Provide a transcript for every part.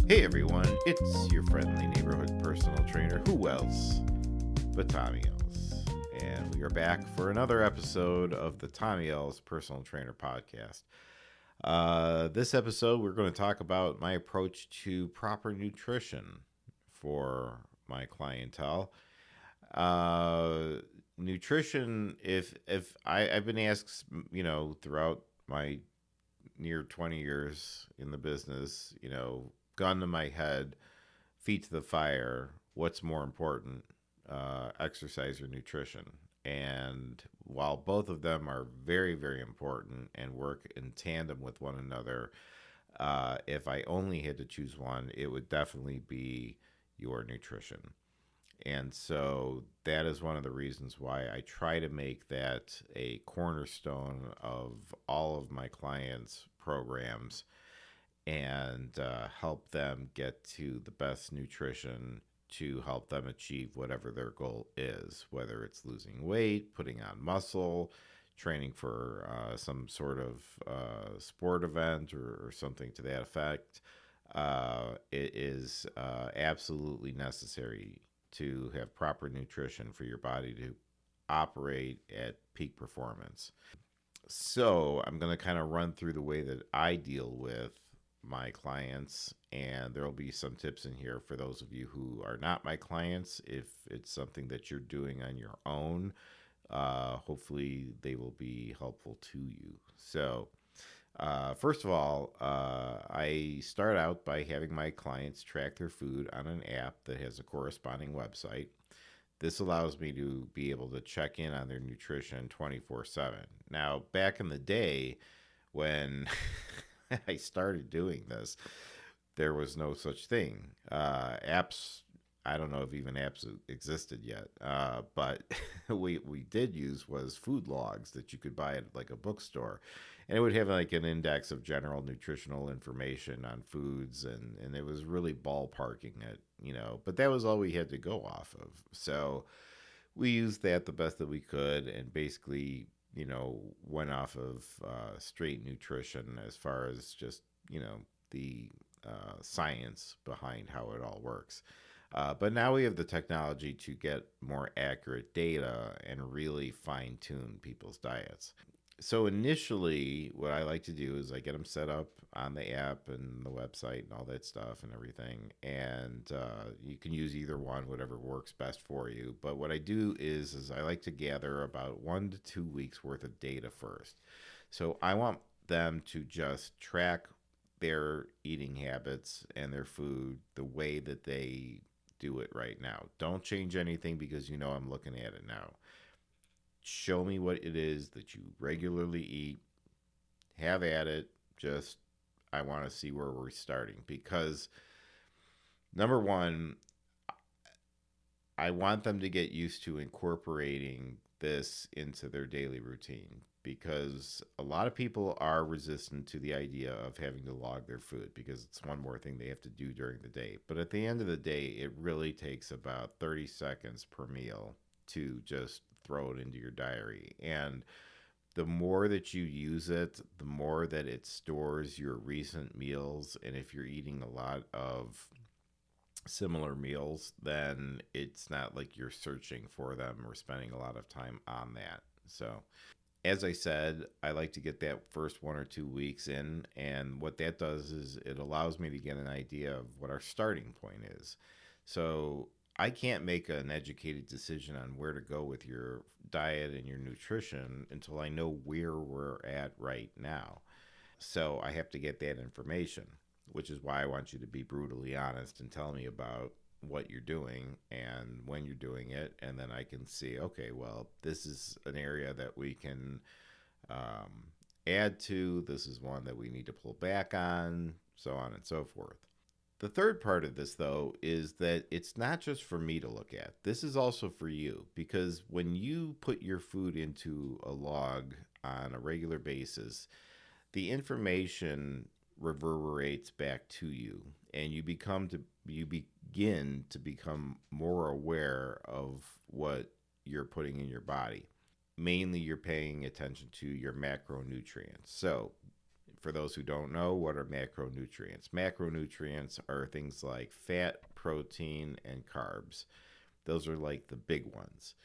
Hey everyone, it's your friendly neighborhood personal trainer, who else but Tommy Els. And we are back for another episode of the Tommy Els Personal Trainer Podcast. This episode, we're going to talk about my approach to proper nutrition for my clientele. Nutrition, if I've been asked, throughout my near 20 years in the business, gun to my head, feet to the fire, what's more important, exercise or nutrition? And while both of them are very, very important and work in tandem with one another, if I only had to choose one, it would definitely be your nutrition. And so that is one of the reasons why I try to make that a cornerstone of all of my clients' programs and help them get to the best nutrition to help them achieve whatever their goal is, whether it's losing weight, putting on muscle, training for some sort of sport event or something to that effect. It is absolutely necessary to have proper nutrition for your body to operate at peak performance. So I'm going to kind of run through the way that I deal with my clients, and there will be some tips in here for those of you who are not my clients. If it's something that you're doing on your own, hopefully they will be helpful to you. So first of all, I start out by having my clients track their food on an app that has a corresponding website. This allows me to be able to check in on their nutrition 24/7. Now, back in the day when I started doing this, there was no such thing. Apps, I don't know if even apps existed yet, but we did use was food logs that you could buy at like a bookstore. And it would have like an index of general nutritional information on foods, and it was really ballparking it, but that was all we had to go off of. So we used that the best that we could and basically, went off of straight nutrition as far as just, the science behind how it all works. But now we have the technology to get more accurate data and really fine tune people's diets. So initially, what I like to do is I get them set up on the app and the website and all that stuff and everything. And you can use either one, whatever works best for you. But what I do is I like to gather about 1 to 2 weeks worth of data first. So I want them to just track their eating habits and their food the way that they do it right now. Don't change anything because I'm looking at it now. Show me what it is that you regularly eat. Have at it. Just, I want to see where we're starting because number one, I want them to get used to incorporating this into their daily routine because a lot of people are resistant to the idea of having to log their food because it's one more thing they have to do during the day. But at the end of the day, it really takes about 30 seconds per meal to just throw it into your diary. And the more that you use it, the more that it stores your recent meals. And if you're eating a lot of similar meals, then it's not like you're searching for them or spending a lot of time on that. So, as I said, I like to get that first 1 or 2 weeks in. And what that does is it allows me to get an idea of what our starting point is. So, I can't make an educated decision on where to go with your diet and your nutrition until I know where we're at right now. So I have to get that information, which is why I want you to be brutally honest and tell me about what you're doing and when you're doing it. And then I can see, okay, well, this is an area that we can add to. This is one that we need to pull back on, so on and so forth. The third part of this, though, is that it's not just for me to look at. This is also for you because when you put your food into a log on a regular basis, the information reverberates back to you and you begin to become more aware of what you're putting in your body. Mainly you're paying attention to your macronutrients. So for those who don't know, what are macronutrients? Macronutrients are things like fat, protein, and carbs. Those are like the big ones.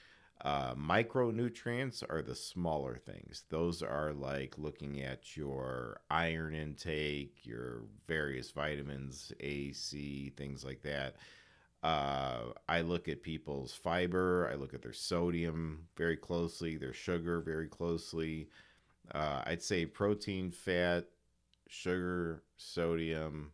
Micronutrients are the smaller things. Those are like looking at your iron intake, your various vitamins, A, C, things like that. I look at people's fiber, I look at their sodium very closely, their sugar very closely. I'd say protein, fat, sugar, sodium,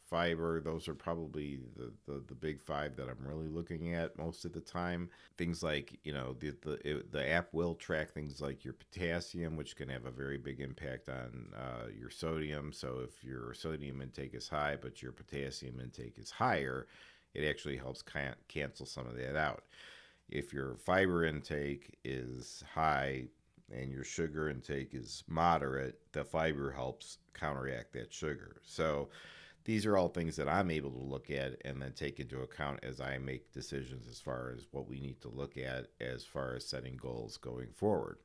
fiber. Those are probably the big five that I'm really looking at most of the time. Things like, the app will track things like your potassium, which can have a very big impact on your sodium. So if your sodium intake is high but your potassium intake is higher, it actually helps cancel some of that out. If your fiber intake is high and your sugar intake is moderate, the fiber helps counteract that sugar. So these are all things that I'm able to look at and then take into account as I make decisions as far as what we need to look at as far as setting goals going forward.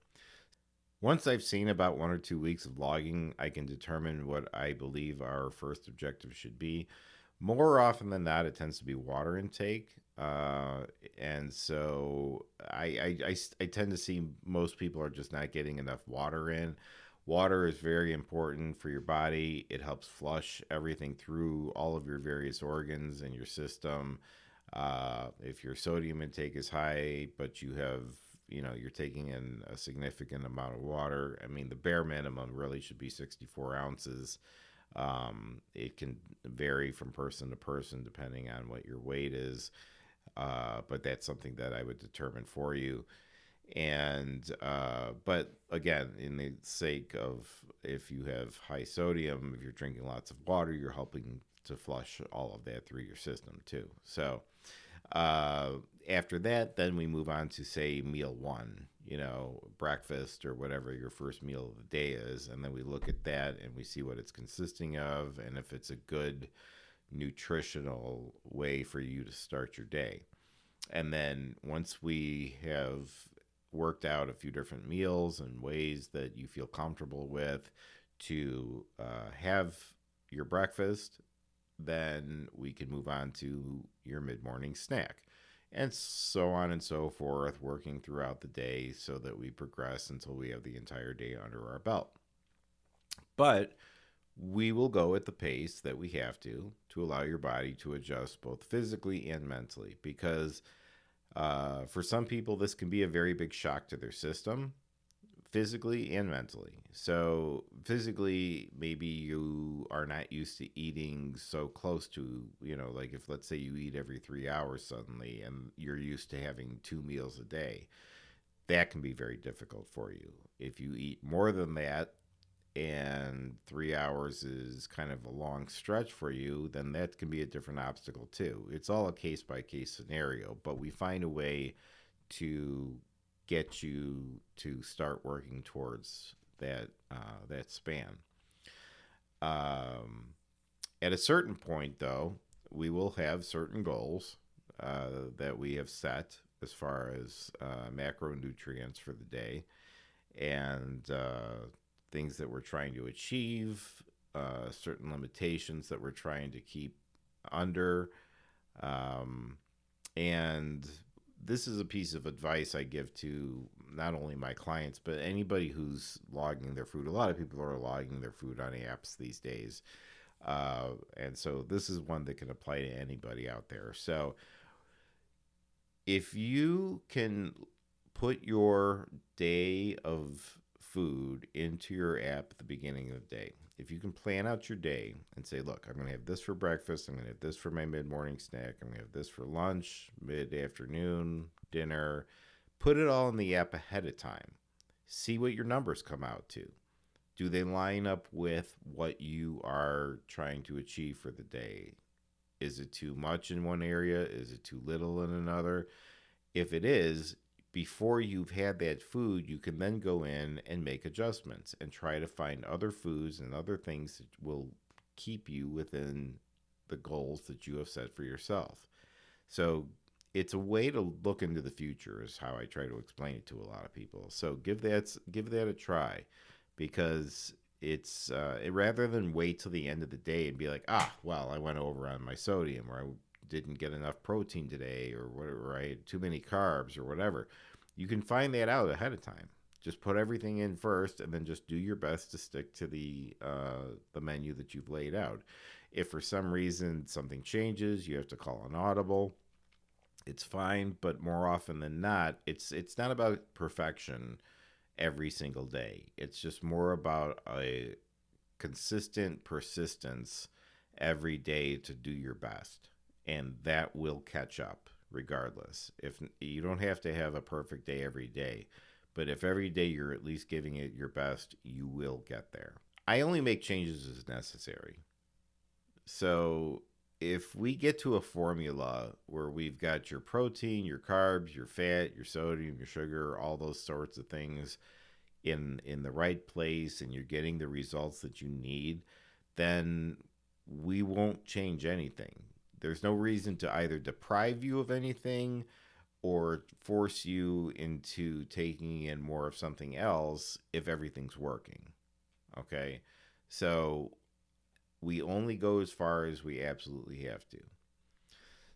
Once I've seen about 1 or 2 weeks of logging, I can determine what I believe our first objective should be. More often than not, it tends to be water intake. And so I tend to see most people are just not getting enough water in. Water is very important for your body. It helps flush everything through all of your various organs and your system. If your sodium intake is high, but you're taking in a significant amount of water, I mean, the bare minimum really should be 64 ounces. It can vary from person to person depending on what your weight is, but that's something that I would determine for you. And but again, in the sake of, if you have high sodium, if you're drinking lots of water, you're helping to flush all of that through your system too. So uh, after that, then we move on to, say, meal one, breakfast or whatever your first meal of the day is. And then we look at that and we see what it's consisting of and if it's a good nutritional way for you to start your day. And then once we have worked out a few different meals and ways that you feel comfortable with to have your breakfast, then we can move on to your mid morning snack. And so on and so forth, working throughout the day so that we progress until we have the entire day under our belt. But we will go at the pace that we have to allow your body to adjust both physically and mentally. Because for some people, this can be a very big shock to their system, physically and mentally. So, physically, maybe you are not used to eating so close to, like if, let's say, you eat every 3 hours suddenly and you're used to having 2 meals a day, that can be very difficult for you. If you eat more than that, and 3 hours is kind of a long stretch for you, then that can be a different obstacle too. It's all a case by case scenario, but we find a way to get you to start working towards that span. Um, at a certain point, though, we will have certain goals that we have set as far as macronutrients for the day, and things that we're trying to achieve, certain limitations that we're trying to keep under. Um, and this is a piece of advice I give to not only my clients, but anybody who's logging their food. A lot of people are logging their food on apps these days. And so this is one that can apply to anybody out there. So if you can put your day of food into your app at the beginning of the day, if you can plan out your day and say, look, I'm going to have this for breakfast, I'm going to have this for my mid-morning snack, I'm going to have this for lunch, mid-afternoon, dinner, put it all in the app ahead of time. See what your numbers come out to. Do they line up with what you are trying to achieve for the day? Is it too much in one area? Is it too little in another? If it is, before you've had that food, you can then go in and make adjustments and try to find other foods and other things that will keep you within the goals that you have set for yourself. So it's a way to look into the future, is how I try to explain it to a lot of people. So give that a try, because rather than wait till the end of the day and be like, ah, well, I went over on my sodium, or I didn't get enough protein today, or whatever, I had too many carbs or whatever. You can find that out ahead of time. Just put everything in first, and then just do your best to stick to the menu that you've laid out. If for some reason something changes, you have to call an audible. It's fine, but more often than not, it's not about perfection every single day. It's just more about a consistent persistence every day to do your best. And that will catch up regardless. If you don't have to have a perfect day every day, but if every day you're at least giving it your best, you will get there. I only make changes as necessary. So if we get to a formula where we've got your protein, your carbs, your fat, your sodium, your sugar, all those sorts of things in the right place, and you're getting the results that you need, then we won't change anything. There's no reason to either deprive you of anything or force you into taking in more of something else if everything's working. Okay? So we only go as far as we absolutely have to.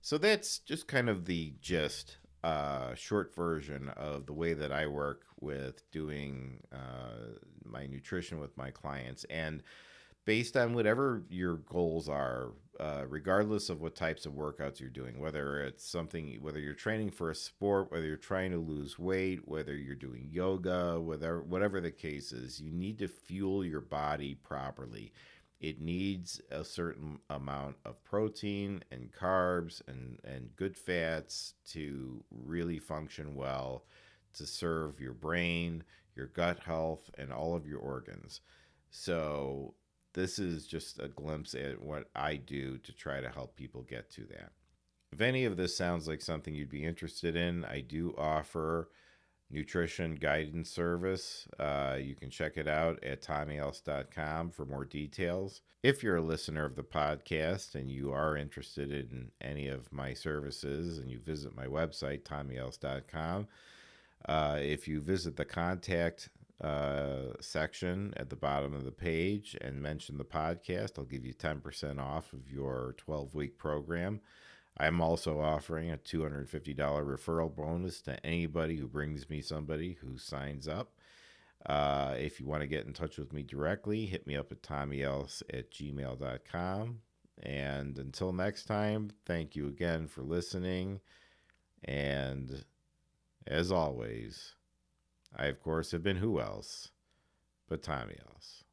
So that's just kind of the gist, short version of the way that I work with doing my nutrition with my clients. And based on whatever your goals are, regardless of what types of workouts you're doing, whether it's something, whether you're training for a sport, whether you're trying to lose weight, whether you're doing yoga, whatever the case is, you need to fuel your body properly. It needs a certain amount of protein and carbs and good fats to really function well, to serve your brain, your gut health, and all of your organs. So, this is just a glimpse at what I do to try to help people get to that. If any of this sounds like something you'd be interested in, I do offer nutrition guidance service. You can check it out at tommyelse.com for more details. If you're a listener of the podcast and you are interested in any of my services and you visit my website, tommyelse.com, if you visit the contact section at the bottom of the page and mention the podcast, I'll give you 10% off of your 12-week program. I'm also offering a $250 referral bonus to anybody who brings me somebody who signs up. If you want to get in touch with me directly, hit me up at tommyelse@gmail.com. And until next time, thank you again for listening. And as always, I, of course, have been who else but Tommy Else.